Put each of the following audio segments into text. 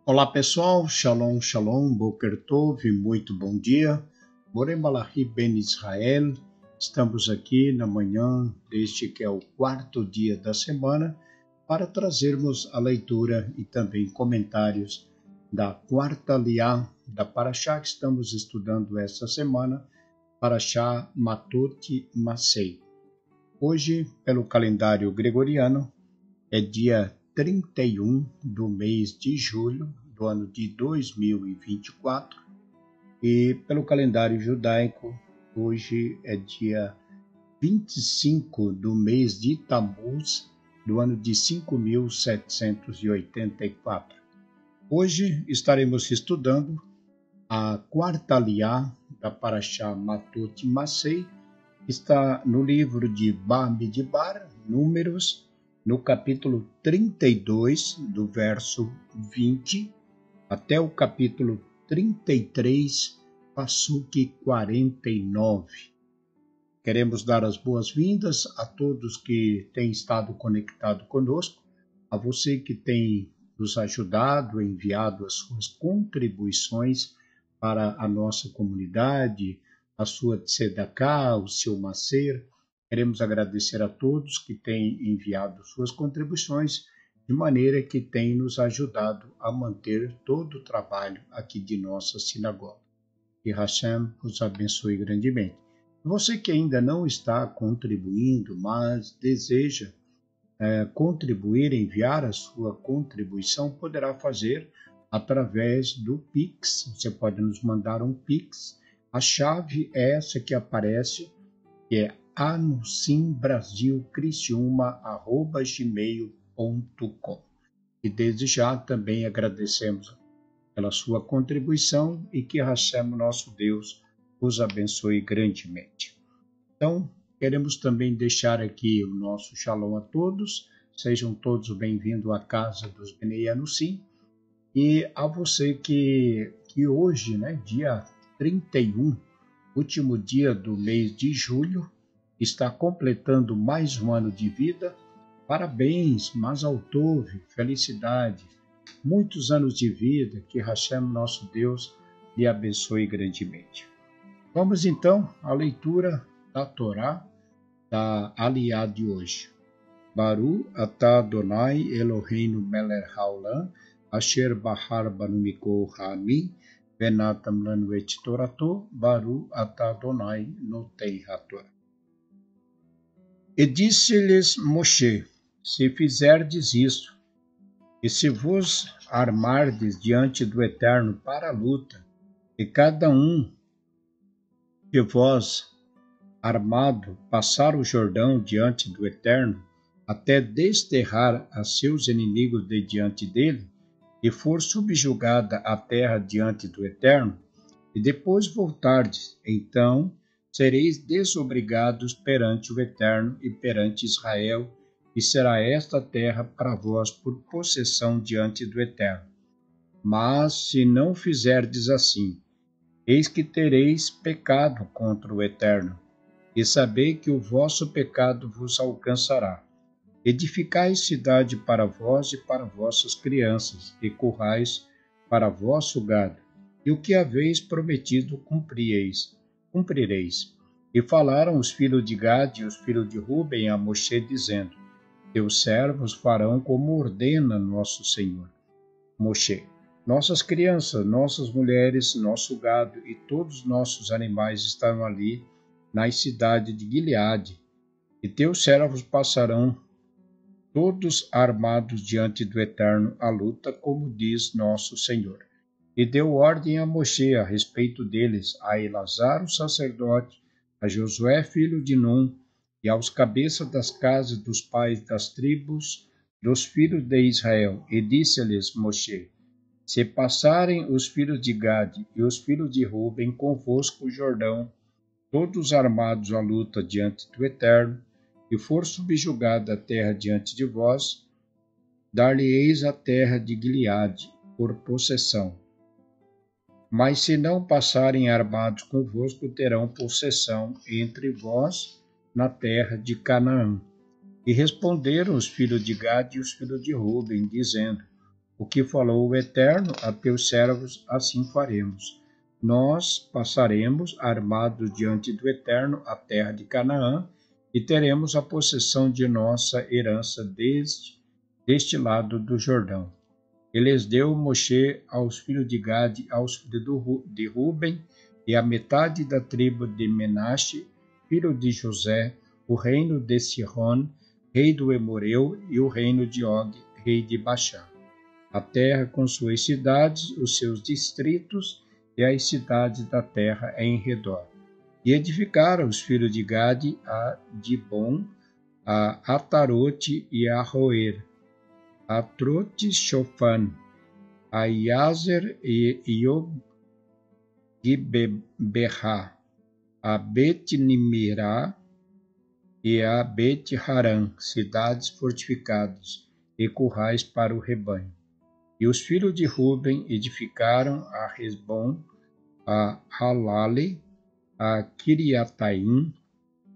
Olá pessoal, Shalom, Shalom, Boker Tov, muito bom dia. Morem Malachi Ben Israel, estamos aqui na manhã deste que é o quarto dia da semana para trazermos a leitura e também comentários da quarta liá da Parashá que estamos estudando esta semana, Parashá Matot Masei. Hoje, pelo calendário gregoriano, é dia 31 do mês de julho do ano de 2024 e pelo calendário judaico hoje é dia 25 do mês de Tammuz do ano de 5784. Hoje estaremos estudando a quarta liá da Parashá Matot Masei, que está no livro de Bamidbar, Números, no capítulo 32, do verso 20, até o capítulo 33, Passuque 49. Queremos dar as boas-vindas a todos que têm estado conectados conosco, a você que tem nos ajudado, enviado as suas contribuições para a nossa comunidade, a sua tzedakah, o seu macer. Queremos agradecer a todos que têm enviado suas contribuições, de maneira que têm nos ajudado a manter todo o trabalho aqui de nossa sinagoga. Que Hashem os abençoe grandemente. Você que ainda não está contribuindo, mas deseja contribuir, enviar a sua contribuição, poderá fazer através do Pix. Você pode nos mandar um Pix. A chave é essa que aparece, que é anusimbrasilcristiuma@gmail.com. E desde já também agradecemos pela sua contribuição e que Hashem, nosso Deus, os abençoe grandemente. Então, queremos também deixar aqui o nosso shalom a todos. Sejam todos bem-vindos à casa dos Bnei Anussim. E a você que hoje, dia 31, último dia do mês de julho, está completando mais um ano de vida. Parabéns, Mazal Tov, felicidade, muitos anos de vida, que Hashem, nosso Deus, lhe abençoe grandemente. Vamos então à leitura da Torá, da aliá de hoje. Baru atah Adonai Eloheinu melech haolam, asher bahar banu mikol ha'ami, venatam lanu et torato, Baru atah Adonai notei hatorá. E disse-lhes Moshe: se fizerdes isto, e se vos armardes diante do Eterno para a luta, e cada um de vós armado passar o Jordão diante do Eterno, até desterrar a seus inimigos de diante dele, e for subjugada a terra diante do Eterno, e depois voltardes, então sereis desobrigados perante o Eterno e perante Israel, e será esta terra para vós por possessão diante do Eterno. Mas se não fizerdes assim, eis que tereis pecado contra o Eterno, e sabei que o vosso pecado vos alcançará. Edificai cidade para vós e para vossas crianças, e currais para vosso gado, e o que haveis prometido cumprireis. E falaram os filhos de Gade e os filhos de Ruben a Moshe, dizendo: teus servos farão como ordena nosso Senhor. Moshe: nossas crianças, nossas mulheres, nosso gado e todos os nossos animais estarão ali nas cidades de Gileade, e teus servos passarão todos armados diante do Eterno à luta, como diz nosso Senhor. E deu ordem a Moshe a respeito deles, a Elazar, o sacerdote, a Josué, filho de Num, e aos cabeças das casas dos pais das tribos dos filhos de Israel. E disse-lhes Moshe: se passarem os filhos de Gade e os filhos de Ruben convosco o Jordão, todos armados à luta diante do Eterno, e for subjugada a terra diante de vós, dar-lhe-eis a terra de Gileade por possessão. Mas se não passarem armados convosco, terão possessão entre vós na terra de Canaã. E responderam os filhos de Gade e os filhos de Ruben, dizendo: O que falou o Eterno a teus servos, assim faremos. Nós passaremos armados diante do Eterno a terra de Canaã e teremos a possessão de nossa herança deste lado do Jordão. E lhes deu Moshe aos filhos de Gade, aos filhos de Ruben e a metade da tribo de Menaste, filho de José, o reino de Sihon, rei do Emoreu, e o reino de Og, rei de Baxã. A terra com suas cidades, os seus distritos e as cidades da terra em redor. E edificaram os filhos de Gade a Dibon, a Atarote e a Roer, a Trote-Shofan, a Iazer e Yogbeberá, a Bet-Nimirá e a Bet-Haran, cidades fortificadas e currais para o rebanho. E os filhos de Ruben edificaram a Resbom, a Halale, a Kiriataim,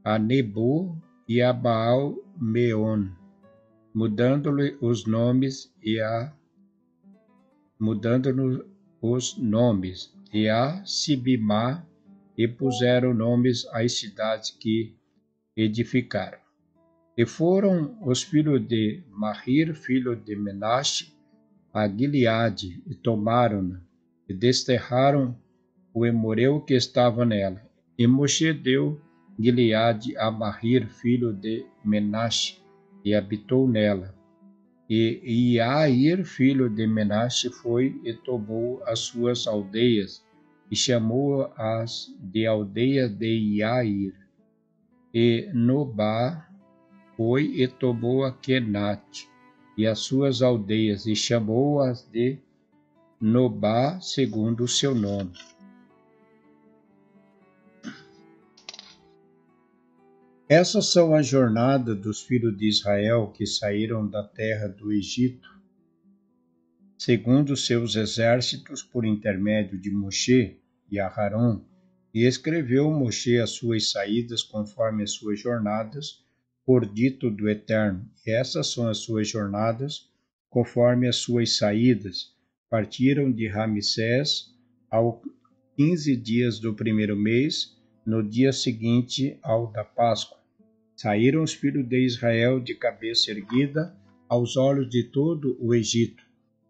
a Nebo e a Baal-Meon, mudando-lhe os nomes e a Sibimá, e puseram nomes às cidades que edificaram. E foram os filhos de Mahir, filho de Menaste, a Gileade, e tomaram-na, e desterraram o Emoreu que estava nela. E Moshe deu Gileade a Mahir, filho de Menaste, e habitou nela. E Iair, filho de Menaste, foi e tomou as suas aldeias, e chamou-as de aldeia de Iair. E Nobá foi e tomou a Kenate, e as suas aldeias, e chamou-as de Nobá, segundo o seu nome. Essas são as jornadas dos filhos de Israel que saíram da terra do Egito, segundo seus exércitos, por intermédio de Moshe e Aharon, e escreveu Moshe as suas saídas conforme as suas jornadas, por dito do Eterno. E essas são as suas jornadas, conforme as suas saídas. Partiram de Ramsés ao 15 dias do primeiro mês, no dia seguinte ao da Páscoa. Saíram os filhos de Israel de cabeça erguida aos olhos de todo o Egito,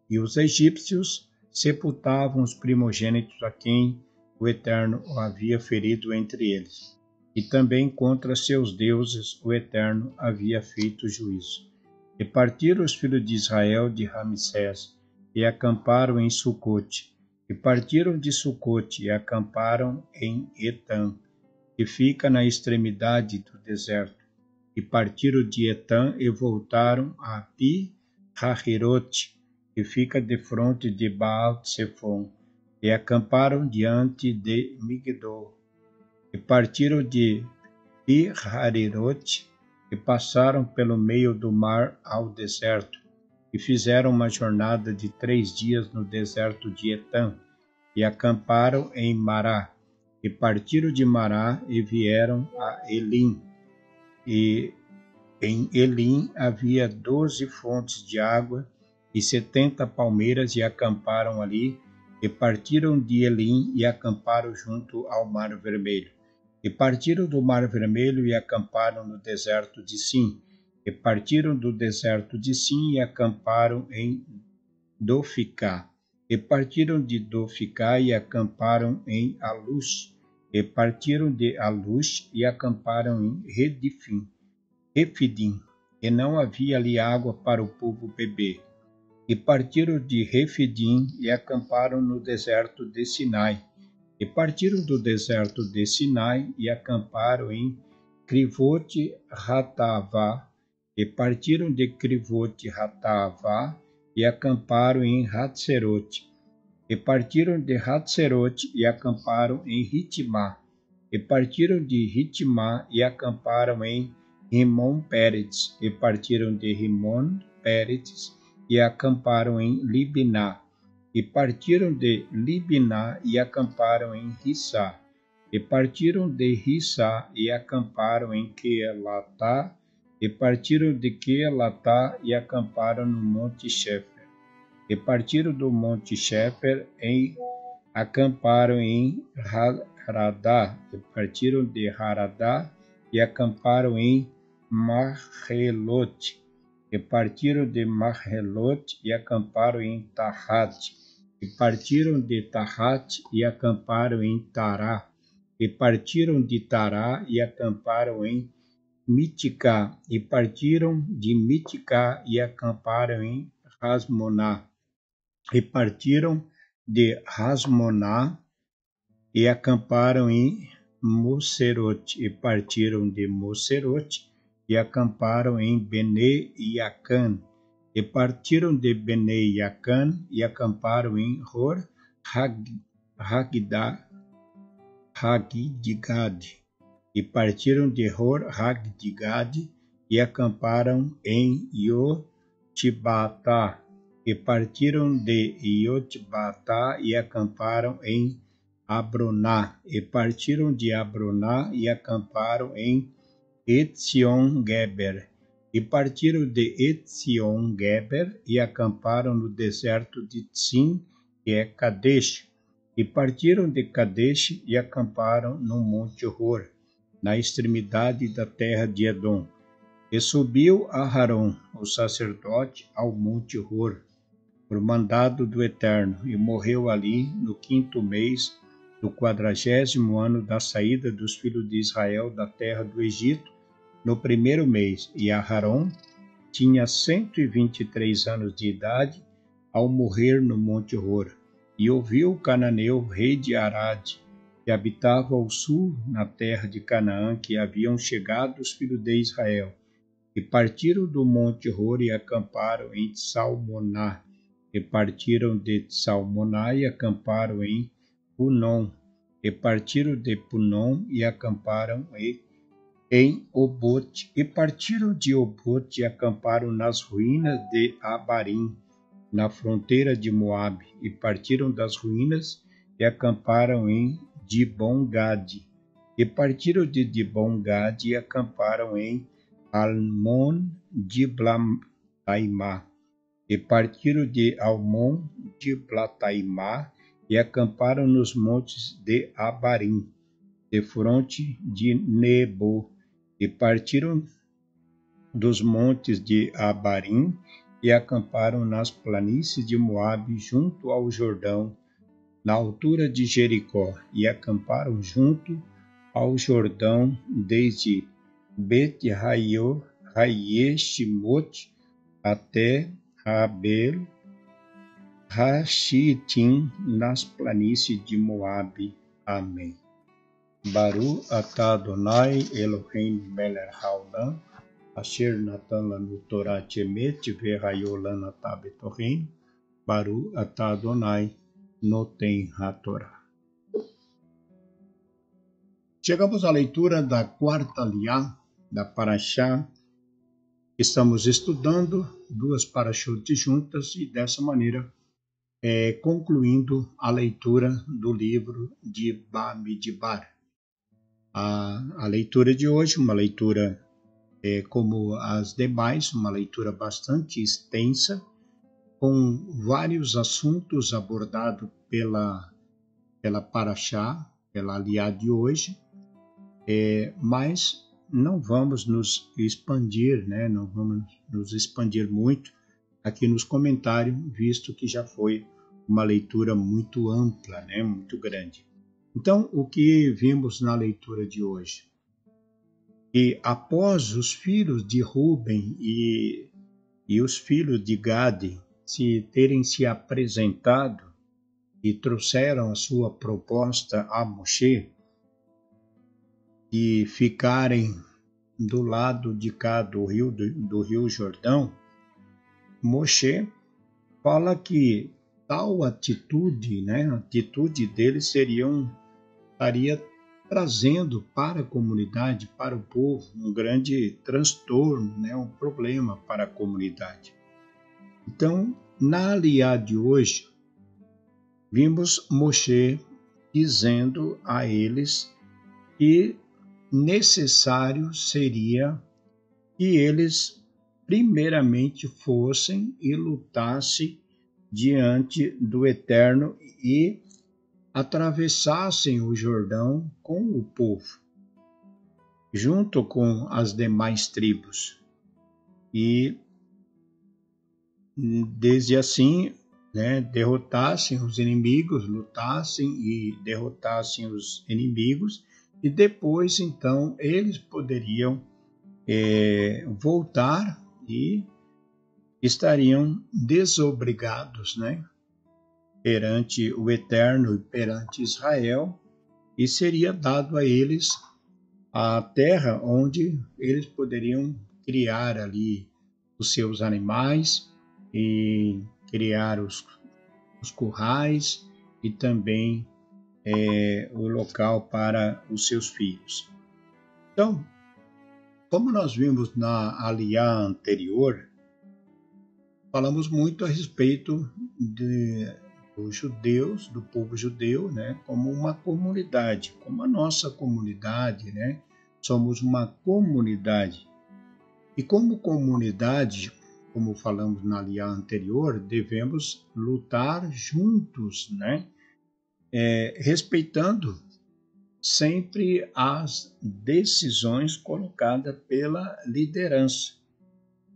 e os egípcios sepultavam os primogênitos a quem o Eterno o havia ferido entre eles. E também contra seus deuses o Eterno havia feito juízo. E partiram os filhos de Israel de Ramsés, e acamparam em Sucote. E partiram de Sucote, e acamparam em Etam, que fica na extremidade do deserto. E partiram de Etam e voltaram a Pi-Hahirote, que fica defronte de Baal-Tsefon, e acamparam diante de Migdol. E partiram de Pi-Hahirote e passaram pelo meio do mar ao deserto, e fizeram uma jornada de 3 dias no deserto de Etam, e acamparam em Mará. E partiram de Mará e vieram a Elim. E em Elim havia 12 fontes de água e 70 palmeiras, e acamparam ali. E partiram de Elim e acamparam junto ao Mar Vermelho. E partiram do Mar Vermelho e acamparam no deserto de Sim. E partiram do deserto de Sim e acamparam em Doficá. E partiram de Doficá e acamparam em Alush. E partiram de Alush e acamparam em Refidim, e não havia ali água para o povo beber. E partiram de Refidim e acamparam no deserto de Sinai. E partiram do deserto de Sinai e acamparam em Crivote Ratavá. E partiram de Crivote Ratavá e acamparam em Hatzerote. E partiram de Hatzerote e acamparam em Ritmá. E partiram de Ritmá e acamparam em Rimon-Péretes. E partiram de Rimon-Péretes e acamparam em Libná. E partiram de Libná e acamparam em Rissá. E partiram de Rissá e acamparam em Queelatá. E partiram de Queelatá e acamparam no Monte Shefer. e partiram do monte Shefer e acamparam em Haradá, e partiram de Haradá e acamparam em Mahelot, e partiram de Mahelot e acamparam em Tahat, e partiram de Tahat e acamparam em Tará, e partiram de Tará e acamparam em Miticá, e partiram de Miticá e acamparam em Rasmoná, e partiram de Rasmoná e acamparam em Moserote, e partiram de Moserote e acamparam em Bene Iacan, e partiram de Bene Iacan e acamparam em Hor Hagidgad, e partiram de Hor Hagidgad e acamparam em Yotbatá, e partiram de Yotbatá e acamparam em Abroná, e partiram de Abroná e acamparam em Etzion-Geber, e partiram de Etzion-Geber e acamparam no deserto de Tzim, que é Kadesh, e partiram de Kadesh e acamparam no monte Hor, na extremidade da terra de Edom. E subiu Aharon, o sacerdote, ao monte Hor, por mandado do Eterno, e morreu ali no 5º mês do 40º ano da saída dos filhos de Israel da terra do Egito, no 1º mês. E Aharon tinha 123 anos de idade ao morrer no monte Hor. E ouviu o cananeu, rei de Arad, que habitava ao sul, na terra de Canaã, que haviam chegado os filhos de Israel, e partiram do monte Hor e acamparam em Salmoná, e partiram de Salmoná e acamparam em Punom, e partiram de Punom e acamparam em Obote, e partiram de Obote e acamparam nas ruínas de Abarim, na fronteira de Moabe, e partiram das ruínas e acamparam em Dibon-Gade, e partiram de Dibon-Gade e acamparam em Almon-Diblataimá, e partiram de Almon-Diblataimá e acamparam nos montes de Abarim, de fronte de Nebo, e partiram dos montes de Abarim e acamparam nas planícies de Moabe, junto ao Jordão, na altura de Jericó, e acamparam junto ao Jordão, desde Bet-Raieshimote até Abel Rashitim, nas planícies de Moabe. Amém. Baru atah Adonai Eloheinu melech haolam, asher natan lanu Torah emet ve'hayo lana betorim, Baru atah Adonai noten haTorah. Chegamos à leitura da quarta aliá da Parashá. Estamos estudando 2 parashot juntas e dessa maneira concluindo a leitura do livro de Bamidbar. A leitura de hoje, uma leitura como as demais, uma leitura bastante extensa, com vários assuntos abordados pela Parashá, pela aliá de hoje, mas não vamos nos expandir, né? Não vamos nos expandir muito aqui nos comentários, visto que já foi uma leitura muito ampla, né? Muito grande. Então, o que vimos na leitura de hoje? E após os filhos de Ruben e os filhos de Gade terem se apresentado e trouxeram a sua proposta a Moshe, e ficarem do lado de cá do rio Jordão, Moshe fala que tal atitude, né, a atitude deles estaria trazendo para a comunidade, para o povo, um grande transtorno, né, um problema para a comunidade. Então, na aliá de hoje, vimos Moshe dizendo a eles que necessário seria que eles primeiramente fossem e lutassem diante do Eterno e atravessassem o Jordão com o povo, junto com as demais tribos. E desde assim, né, derrotassem os inimigos, lutassem e derrotassem os inimigos, e depois então eles poderiam voltar e estariam desobrigados, né, perante o Eterno e perante Israel, e seria dado a eles a terra onde eles poderiam criar ali os seus animais e criar os currais e também o local para os seus filhos. Então, como nós vimos na aliá anterior, falamos muito a respeito dos judeus, do povo judeu, né, como uma comunidade, como a nossa comunidade, né? Somos uma comunidade. E como comunidade, como falamos na aliá anterior, devemos lutar juntos, né? Respeitando sempre as decisões colocadas pela liderança.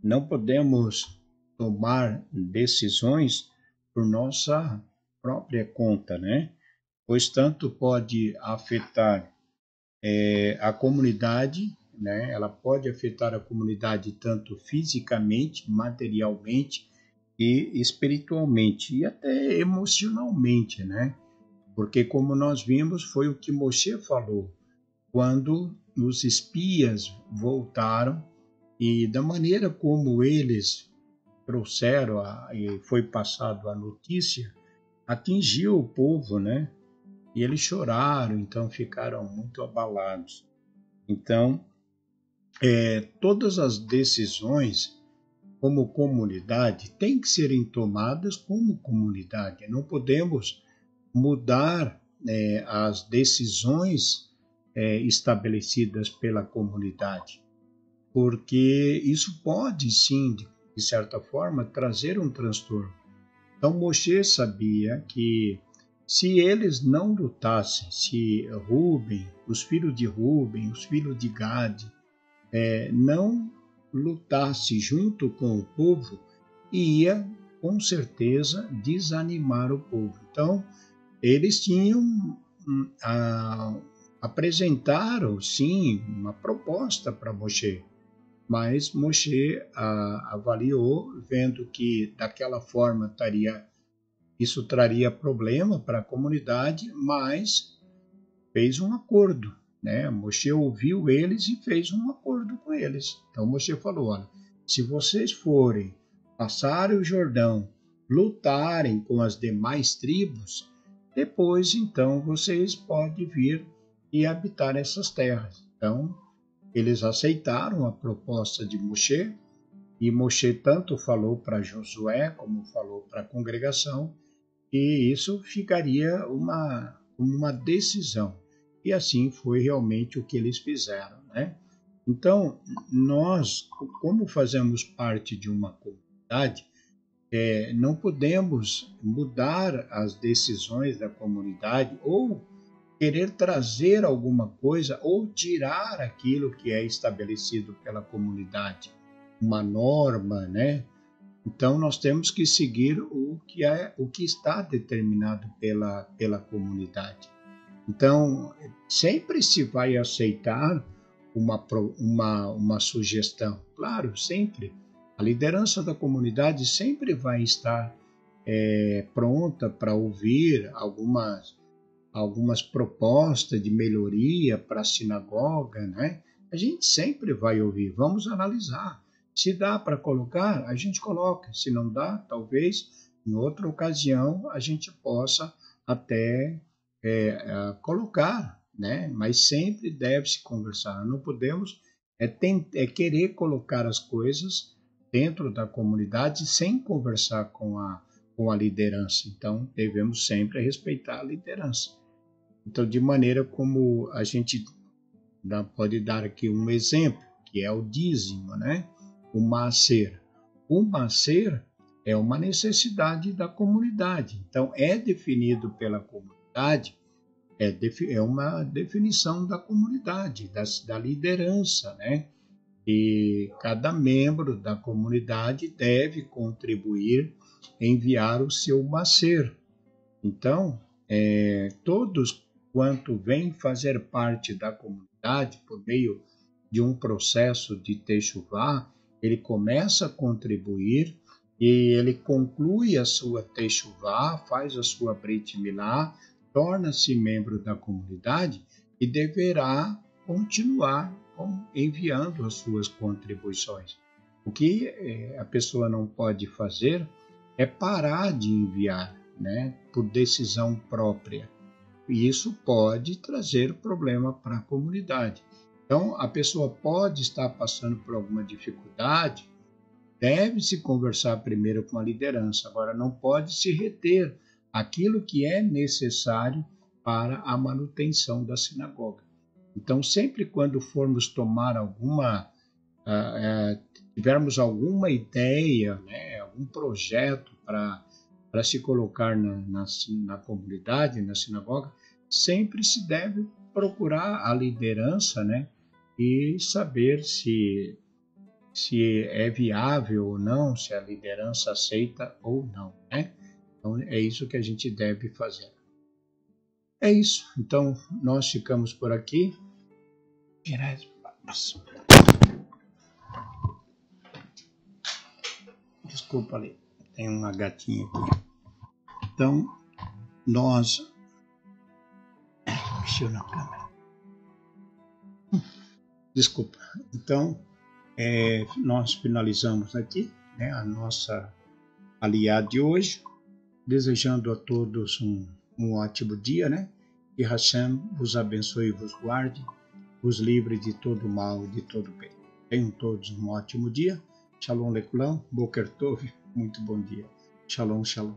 Não podemos tomar decisões por nossa própria conta, né? Pois tanto pode afetar a comunidade, né? Ela pode afetar a comunidade tanto fisicamente, materialmente e espiritualmente e até emocionalmente, né? Porque como nós vimos, foi o que Moshe falou quando os espias voltaram e da maneira como eles trouxeram e foi passado a notícia, atingiu o povo, né? E eles choraram, então ficaram muito abalados. Então, todas as decisões como comunidade têm que serem tomadas como comunidade. Não podemos mudar as decisões estabelecidas pela comunidade, porque isso pode sim, de certa forma, trazer um transtorno. Então Moshe sabia que se eles não lutassem, se Ruben, os filhos de Ruben, os filhos de Gade, não lutasse junto com o povo, ia com certeza desanimar o povo. Então eles apresentaram sim uma proposta para Moshe, mas Moshe avaliou, vendo que daquela forma isso traria problema para a comunidade, mas fez um acordo, né? Moshe ouviu eles e fez um acordo com eles. Então Moshe falou: olha, se vocês forem passarem o Jordão, lutarem com as demais tribos, depois então vocês podem vir e habitar essas terras. Então eles aceitaram a proposta de Moshe, e Moshe tanto falou para Josué como falou para a congregação, e isso ficaria uma decisão. E assim foi realmente o que eles fizeram, né? Então, nós, como fazemos parte de uma comunidade, não podemos mudar as decisões da comunidade ou querer trazer alguma coisa ou tirar aquilo que é estabelecido pela comunidade, uma norma, né? Então nós temos que seguir o que está determinado pela comunidade. Então sempre se vai aceitar uma sugestão, claro, sempre. A liderança da comunidade sempre vai estar pronta para ouvir algumas propostas de melhoria para a sinagoga, né? A gente sempre vai ouvir, vamos analisar. Se dá para colocar, a gente coloca. Se não dá, talvez em outra ocasião a gente possa até colocar, né? Mas sempre deve-se conversar. Não podemos querer colocar as coisas dentro da comunidade sem conversar com a liderança. Então, devemos sempre respeitar a liderança. Então, de maneira como a gente pode dar aqui um exemplo, que é o dízimo, né? O maaser. O maaser é uma necessidade da comunidade. Então, é definido pela comunidade, é uma definição da comunidade, da liderança, né? E cada membro da comunidade deve contribuir, enviar o seu macer. Então, todos quanto vêm fazer parte da comunidade por meio de um processo de Techuvá, ele começa a contribuir e ele conclui a sua Techuvá, faz a sua Brit Milá, torna-se membro da comunidade e deverá continuar enviando as suas contribuições. O que a pessoa não pode fazer é parar de enviar, né, por decisão própria. E isso pode trazer problema para a comunidade. Então, a pessoa pode estar passando por alguma dificuldade, deve-se conversar primeiro com a liderança, agora não pode se reter aquilo que é necessário para a manutenção da sinagoga. Então, sempre quando formos tomar tivermos alguma ideia, né, algum projeto para se colocar na comunidade, na sinagoga, sempre se deve procurar a liderança, né, e saber se é viável ou não, se a liderança aceita ou não, né? Então, é isso que a gente deve fazer. É isso. Então, nós ficamos por aqui. Desculpa ali, tem uma gatinha aqui. Então, nós... Mexeu na câmera. Desculpa. Então, nós finalizamos aqui, né, a nossa aliá de hoje, desejando a todos um ótimo dia, né? Que Hashem vos abençoe e vos guarde, vos livre de todo mal e de todo bem. Tenham todos um ótimo dia. Shalom Lekulam, Boker Tov, muito bom dia. Shalom, shalom.